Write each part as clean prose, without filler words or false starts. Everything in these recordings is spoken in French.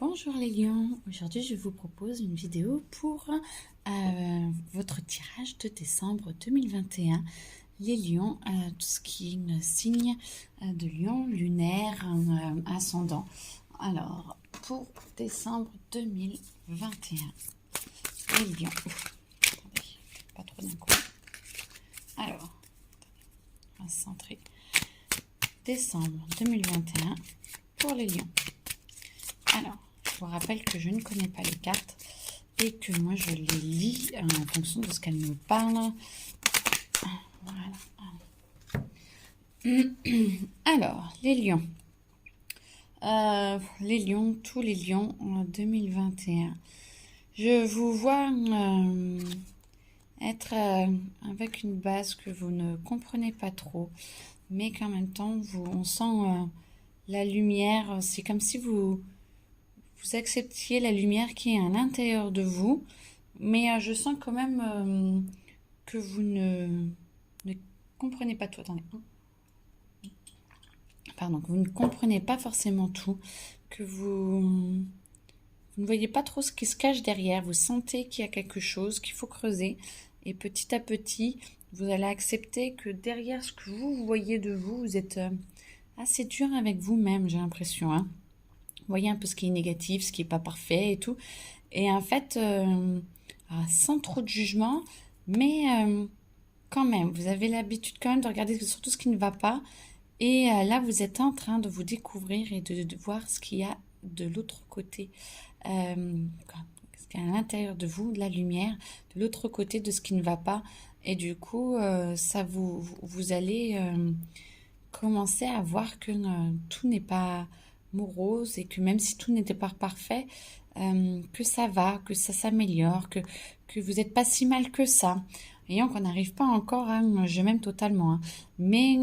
Bonjour les lions, aujourd'hui je vous propose une vidéo pour votre tirage de décembre 2021. Les lions, tout ce qui est une signe de lion, lunaire, ascendant. Alors, pour décembre 2021, les lions, attendez, pas trop d'un coup. Alors, on va se centrer. Décembre 2021 pour les lions. Alors, je vous rappelle que je ne connais pas les cartes et que moi je les lis en fonction de ce qu'elles me parlent. Voilà. Alors, les lions. Tous les lions en 2021. Je vous vois être avec une base que vous ne comprenez pas trop, mais qu'en même temps, on sent la lumière. C'est comme si vous acceptiez la lumière qui est à l'intérieur de vous, mais je sens quand même que vous ne comprenez pas tout. Attendez. Pardon, que vous ne comprenez pas forcément tout, que vous ne voyez pas trop ce qui se cache derrière. Vous sentez qu'il y a quelque chose qu'il faut creuser, et petit à petit, vous allez accepter que derrière ce que vous voyez de vous, vous êtes assez dur avec vous-même, j'ai l'impression, hein. Vous voyez un peu ce qui est négatif, ce qui n'est pas parfait et tout. Et en fait, sans trop de jugement, mais quand même, vous avez l'habitude quand même de regarder surtout ce qui ne va pas. Et là, vous êtes en train de vous découvrir et de voir ce qu'il y a de l'autre côté. Ce qu'il y a à l'intérieur de vous, de la lumière, de l'autre côté de ce qui ne va pas. Et du coup, vous allez commencer à voir que tout n'est pas morose et que même si tout n'était pas parfait, que ça va, que ça s'améliore, que vous n'êtes pas si mal que ça. Voyons qu'on n'arrive pas encore à je m'aime totalement, hein. Mais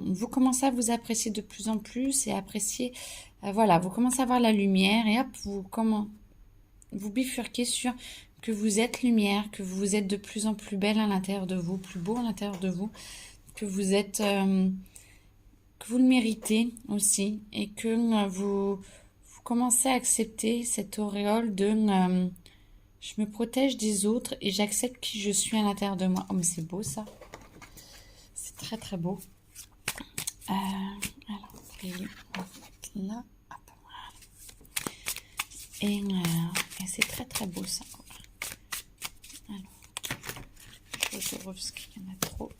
vous commencez à vous apprécier de plus en plus et apprécier, voilà, vous commencez à voir la lumière et hop, vous bifurquez sur que vous êtes lumière, que vous êtes de plus en plus belle à l'intérieur de vous, plus beau à l'intérieur de vous, que vous êtes... que vous le méritez aussi et que vous commencez à accepter cette auréole de je me protège des autres et j'accepte qui je suis à l'intérieur de moi. Oh, mais c'est beau ça. C'est très très beau. Alors, on va mettre là. Hop, voilà. Et c'est très très beau ça. Alors, Jodorowsky, il y en a trop.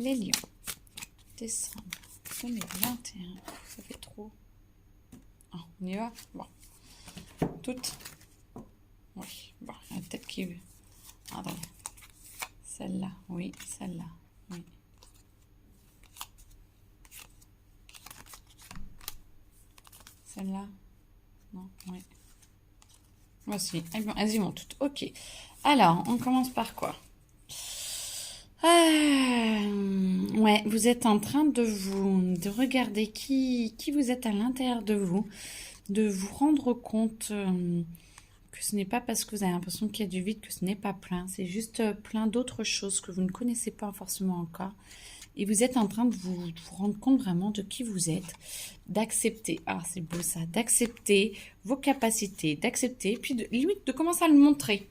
Les lions, décembre 2021, ça fait trop. Ah, on y va. Bon, toutes. Oui, bon, il y a peut-être qui... Attendez. Celle-là, oui, celle-là, oui. Celle-là, non, oui. Voici, elles y vont toutes. Ok. Alors, on commence par quoi? Ouais, vous êtes en train de regarder qui vous êtes à l'intérieur de vous, de vous rendre compte que ce n'est pas parce que vous avez l'impression qu'il y a du vide que ce n'est pas plein, c'est juste plein d'autres choses que vous ne connaissez pas forcément encore. Et vous êtes en train de vous rendre compte vraiment de qui vous êtes, d'accepter, ah c'est beau ça, d'accepter vos capacités, d'accepter, puis limite de commencer à le montrer.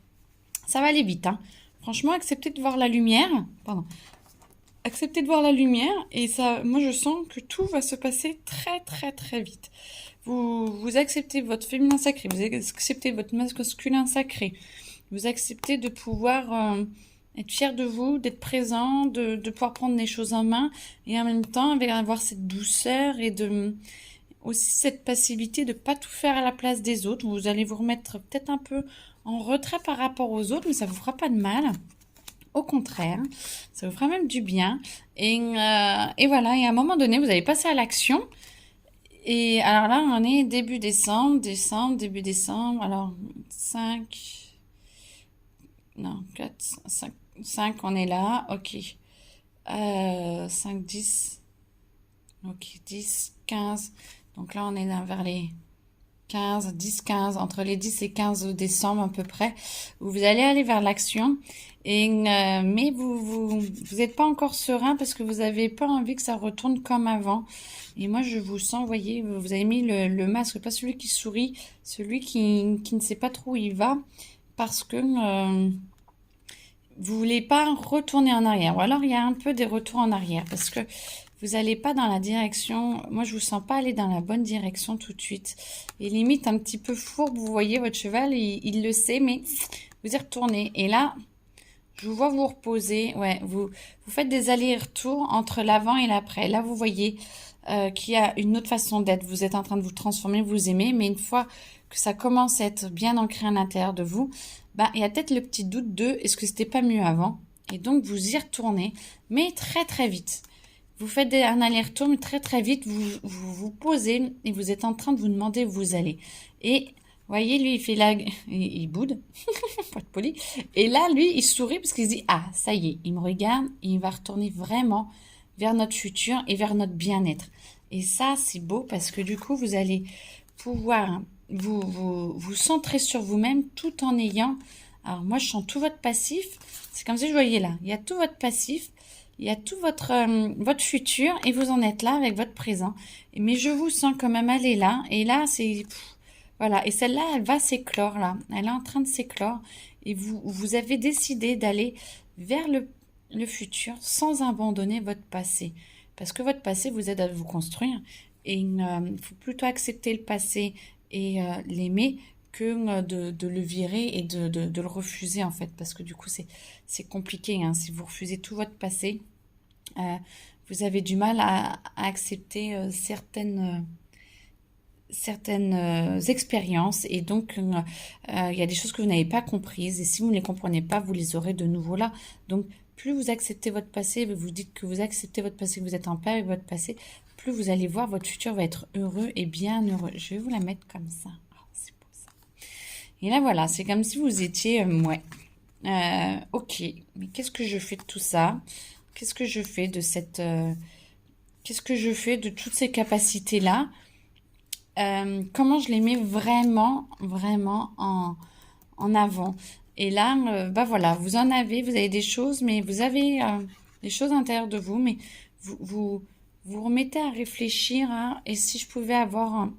Ça va aller vite, hein. Franchement, acceptez de voir la lumière. Pardon. Acceptez de voir la lumière et ça, moi je sens que tout va se passer très très très vite. Vous acceptez votre féminin sacré, vous acceptez votre masculin sacré, vous acceptez de pouvoir être fier de vous, d'être présent, de pouvoir prendre les choses en main et en même temps avoir cette douceur et aussi cette passivité de pas tout faire à la place des autres. Vous allez vous remettre peut-être un peu en retrait par rapport aux autres, mais ça vous fera pas de mal. Au contraire, ça vous fera même du bien. Et voilà, et à un moment donné, vous allez passer à l'action. Et alors là, on est début décembre, début décembre. Alors, 5, non, 4, 5, on est là. Ok. 5, 10. Ok, 10, 15. Donc là, on est vers les 15, 10, 15, entre les 10 et 15 décembre à peu près, où vous allez aller vers l'action. Mais vous êtes pas encore serein parce que vous avez pas envie que ça retourne comme avant. Et moi, je vous sens, vous voyez, vous avez mis le masque, pas celui qui sourit, celui qui ne sait pas trop où il va, parce que vous voulez pas retourner en arrière. Ou alors, il y a un peu des retours en arrière, parce que vous n'allez pas dans la direction, moi je vous sens pas aller dans la bonne direction tout de suite. Et limite un petit peu fourbe, vous voyez, votre cheval, il le sait, mais vous y retournez. Et là, je vous vois vous reposer, ouais, vous faites des allers-retours entre l'avant et l'après. Là, vous voyez qu'il y a une autre façon d'être. Vous êtes en train de vous transformer, vous aimer, mais une fois que ça commence à être bien ancré à l'intérieur de vous, bah, il y a peut-être le petit doute de est-ce que c'était pas mieux avant? Et donc, vous y retournez, mais très très vite. Vous faites un aller-retour, mais très très vite, vous posez et vous êtes en train de vous demander où vous allez. Et voyez, lui, il fait la... il boude, pas de poli. Et là, lui, il sourit parce qu'il se dit, ah, ça y est, il me regarde et il va retourner vraiment vers notre futur et vers notre bien-être. Et ça, c'est beau parce que du coup, vous allez pouvoir vous centrer sur vous-même tout en ayant... Alors moi, je sens tout votre passif. C'est comme si je voyais là. Il y a tout votre passif. Il y a tout votre futur et vous en êtes là avec votre présent. Mais je vous sens quand même aller là. Et là, c'est... Voilà. Et celle-là, elle va s'éclore là. Elle est en train de s'éclore. Et vous avez décidé d'aller vers le futur sans abandonner votre passé. Parce que votre passé vous aide à vous construire. Et il faut plutôt accepter le passé et l'aimer que de le virer et de le refuser en fait. Parce que du coup, c'est compliqué. Hein. Si vous refusez tout votre passé, vous avez du mal à accepter certaines expériences et donc il y a des choses que vous n'avez pas comprises et si vous ne les comprenez pas, vous les aurez de nouveau là. Donc plus vous acceptez votre passé, vous dites que vous acceptez votre passé, que vous êtes en paix avec votre passé, plus vous allez voir votre futur va être heureux et bien heureux. Je vais vous la mettre comme ça. Oh, c'est beau ça. Et là voilà, c'est comme si vous étiez ouais. Ok, mais qu'est-ce que je fais de tout ça? Qu'est-ce que je fais de cette qu'est-ce que je fais de toutes ces capacités là? Comment je les mets vraiment, vraiment en avant. Et là, bah voilà, vous avez des choses, mais vous avez des choses à l'intérieur de vous, mais vous remettez à réfléchir à, et si je pouvais avoir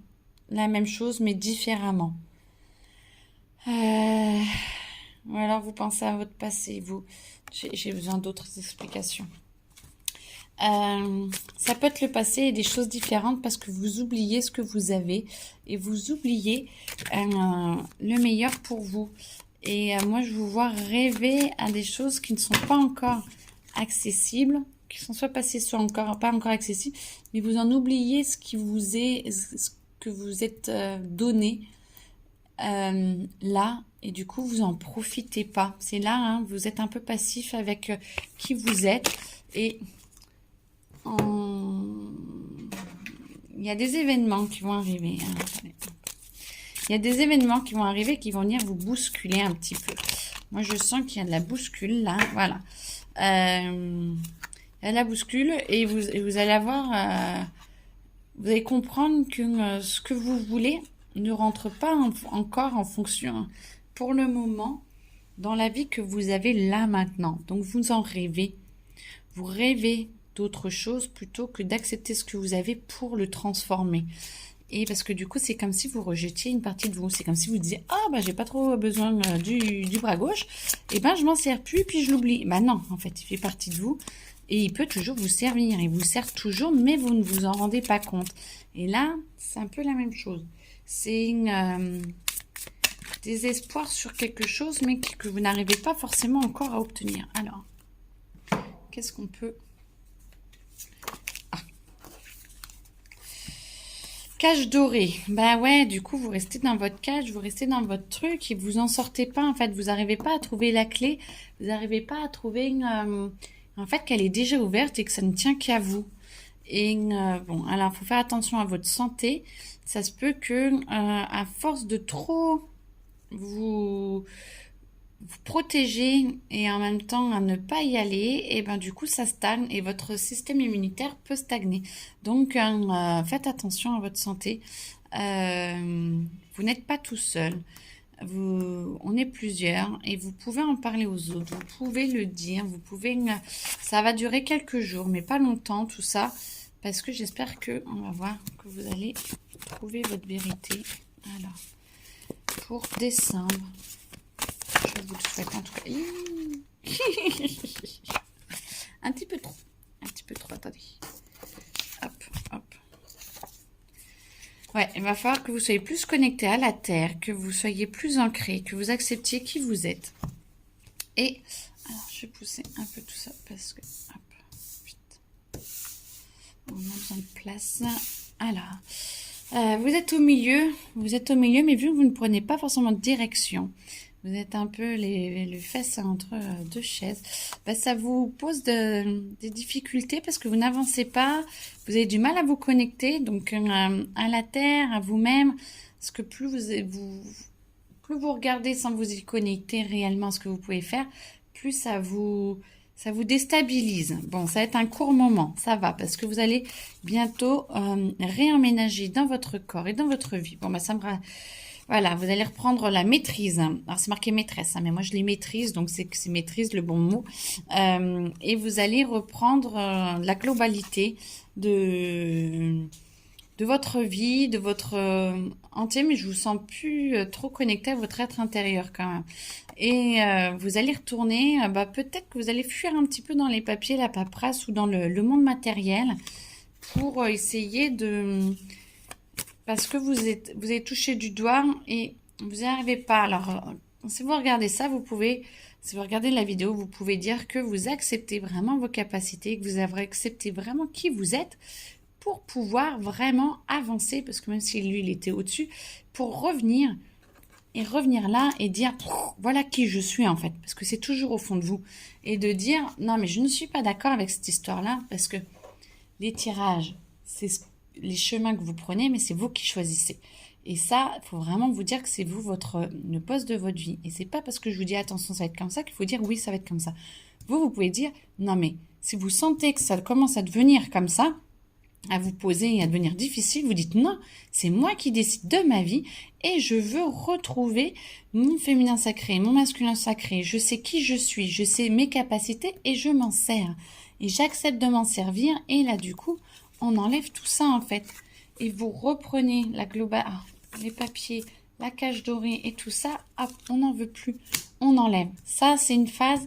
la même chose, mais différemment. Ou alors vous pensez à votre passé, j'ai besoin d'autres explications. Ça peut être le passé et des choses différentes parce que vous oubliez ce que vous avez et vous oubliez le meilleur pour vous. Et moi, je vous vois rêver à des choses qui ne sont pas encore accessibles, qui sont soit passées, soit encore pas encore accessibles, mais vous en oubliez ce que vous êtes donné là, et du coup, vous en profitez pas. C'est là, hein, vous êtes un peu passif avec qui vous êtes et il y a des événements qui vont arriver. Hein. Il y a des événements qui vont arriver qui vont venir vous bousculer un petit peu. Moi, je sens qu'il y a de la bouscule là. Voilà. Il y a de la bouscule et vous allez avoir... vous allez comprendre que ce que vous voulez ne rentre pas encore en fonction, pour le moment, dans la vie que vous avez là maintenant. Donc, vous en rêvez. Vous rêvez d'autre chose plutôt que d'accepter ce que vous avez pour le transformer. Et parce que du coup, c'est comme si vous rejetiez une partie de vous. C'est comme si vous disiez, ah bah j'ai pas trop besoin du bras gauche, et ben je m'en sers plus, puis je l'oublie. Bah non, en fait, il fait partie de vous et il peut toujours vous servir. Il vous sert toujours, mais vous ne vous en rendez pas compte. Et là, c'est un peu la même chose. C'est des espoirs sur quelque chose, mais que vous n'arrivez pas forcément encore à obtenir. Alors, qu'est-ce qu'on peut... Cage dorée. Bah ouais, du coup, vous restez dans votre cage, vous restez dans votre truc et vous en sortez pas. En fait, vous n'arrivez pas à trouver la clé. Vous n'arrivez pas à trouver en fait qu'elle est déjà ouverte et que ça ne tient qu'à vous. Et bon, alors, faut faire attention à votre santé. Ça se peut que à force de trop vous protéger et en même temps à ne pas y aller, et ben du coup ça stagne et votre système immunitaire peut stagner. Donc faites attention à votre santé. Vous n'êtes pas tout seul. On est plusieurs et vous pouvez en parler aux autres. Vous pouvez le dire. Ça va durer quelques jours, mais pas longtemps tout ça, parce que j'espère que on va voir que vous allez trouver votre vérité. Alors, pour décembre, je vous le souhaite en tout cas. Un petit peu trop. Attendez. Hop, hop. Ouais, il va falloir que vous soyez plus connecté à la terre, que vous soyez plus ancré, que vous acceptiez qui vous êtes. Et alors, je vais pousser un peu tout ça parce que hop, vite. On a besoin de place. Alors, vous êtes au milieu, mais vu que vous ne prenez pas forcément de direction, vous êtes un peu les fesses entre deux chaises, bah, ça vous pose des difficultés parce que vous n'avancez pas, vous avez du mal à vous connecter, donc à la terre, à vous-même, parce que plus vous regardez sans vous y connecter réellement ce que vous pouvez faire, plus ça vous déstabilise. Bon, ça va être un court moment, ça va, parce que vous allez bientôt réemménager dans votre corps et dans votre vie. Bon, bah ça me... Voilà, vous allez reprendre la maîtrise. Alors, c'est marqué maîtresse, hein, mais moi, je les maîtrise, donc c'est maîtrise le bon mot. Et vous allez reprendre la globalité de votre vie, de votre entier, mais je vous sens plus trop connecté à votre être intérieur quand même. Et vous allez retourner, bah, peut-être que vous allez fuir un petit peu dans les papiers, la paperasse ou dans le monde matériel pour essayer de... Parce que vous avez touché du doigt et vous n'y arrivez pas. Alors, si vous regardez ça, si vous regardez la vidéo, vous pouvez dire que vous acceptez vraiment vos capacités, que vous avez accepté vraiment qui vous êtes pour pouvoir vraiment avancer, parce que même si lui, il était au-dessus, pour revenir là et dire voilà qui je suis en fait, parce que c'est toujours au fond de vous, et de dire non mais je ne suis pas d'accord avec cette histoire-là, parce que les tirages, c'est les chemins que vous prenez, mais c'est vous qui choisissez. Et ça, il faut vraiment vous dire que c'est vous le poste de votre vie. Et c'est pas parce que je vous dis attention, ça va être comme ça qu'il faut dire oui, ça va être comme ça. Vous pouvez dire non mais si vous sentez que ça commence à devenir comme ça, à vous poser et à devenir difficile, vous dites non, c'est moi qui décide de ma vie et je veux retrouver mon féminin sacré, mon masculin sacré. Je sais qui je suis, je sais mes capacités et je m'en sers. Et j'accepte de m'en servir et là du coup, on enlève tout ça en fait. Et vous reprenez la les papiers, la cage dorée et tout ça, hop, on n'en veut plus, on enlève. Ça, c'est une phase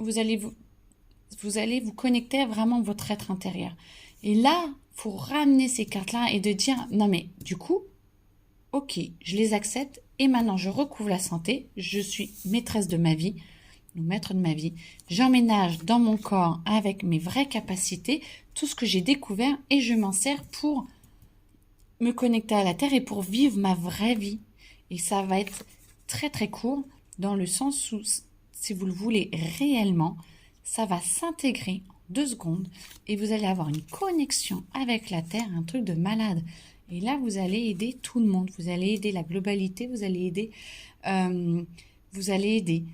où vous allez vous connecter à vraiment votre être intérieur. Et là, faut ramener ces cartes-là et de dire, non mais du coup, ok, je les accepte et maintenant je recouvre la santé, je suis maîtresse de ma vie, ou maître de ma vie, j'emménage dans mon corps avec mes vraies capacités, tout ce que j'ai découvert et je m'en sers pour me connecter à la terre et pour vivre ma vraie vie. Et ça va être très très court dans le sens où, si vous le voulez réellement, ça va s'intégrer en 2 secondes et vous allez avoir une connexion avec la terre, un truc de malade. Et là, vous allez aider tout le monde. Vous allez aider la globalité, vous allez aider vous allez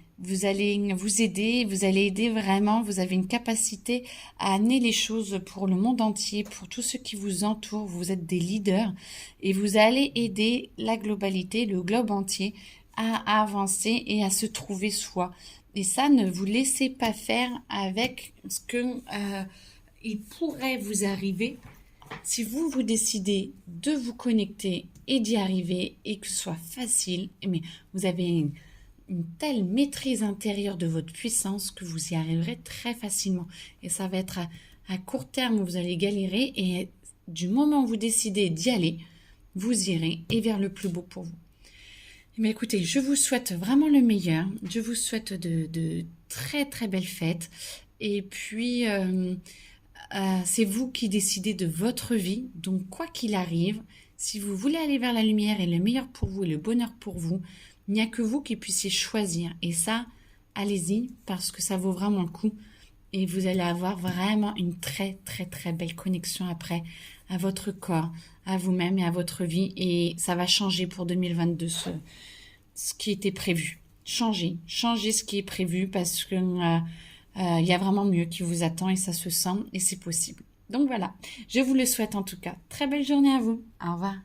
aider vraiment, vous avez une capacité à amener les choses pour le monde entier, pour tous ceux qui vous entourent, vous êtes des leaders et vous allez aider la globalité, le globe entier à avancer et à se trouver soi. Et ça, ne vous laissez pas faire avec ce que il pourrait vous arriver si vous décidez de vous connecter et d'y arriver et que ce soit facile. Mais vous avez une telle maîtrise intérieure de votre puissance que vous y arriverez très facilement. Et ça va être à court terme où vous allez galérer et du moment où vous décidez d'y aller, vous irez et vers le plus beau pour vous. Mais écoutez, je vous souhaite vraiment le meilleur. Je vous souhaite de très très belles fêtes. Et puis, c'est vous qui décidez de votre vie. Donc, quoi qu'il arrive, si vous voulez aller vers la lumière et le meilleur pour vous et le bonheur pour vous, il n'y a que vous qui puissiez choisir. Et ça, allez-y parce que ça vaut vraiment le coup. Et vous allez avoir vraiment une très très très belle connexion après à votre corps, à vous-même et à votre vie. Et ça va changer pour 2022 ce qui était prévu. Changez ce qui est prévu parce que il y a vraiment mieux qui vous attend et ça se sent et c'est possible. Donc voilà, je vous le souhaite en tout cas. Très belle journée à vous. Au revoir.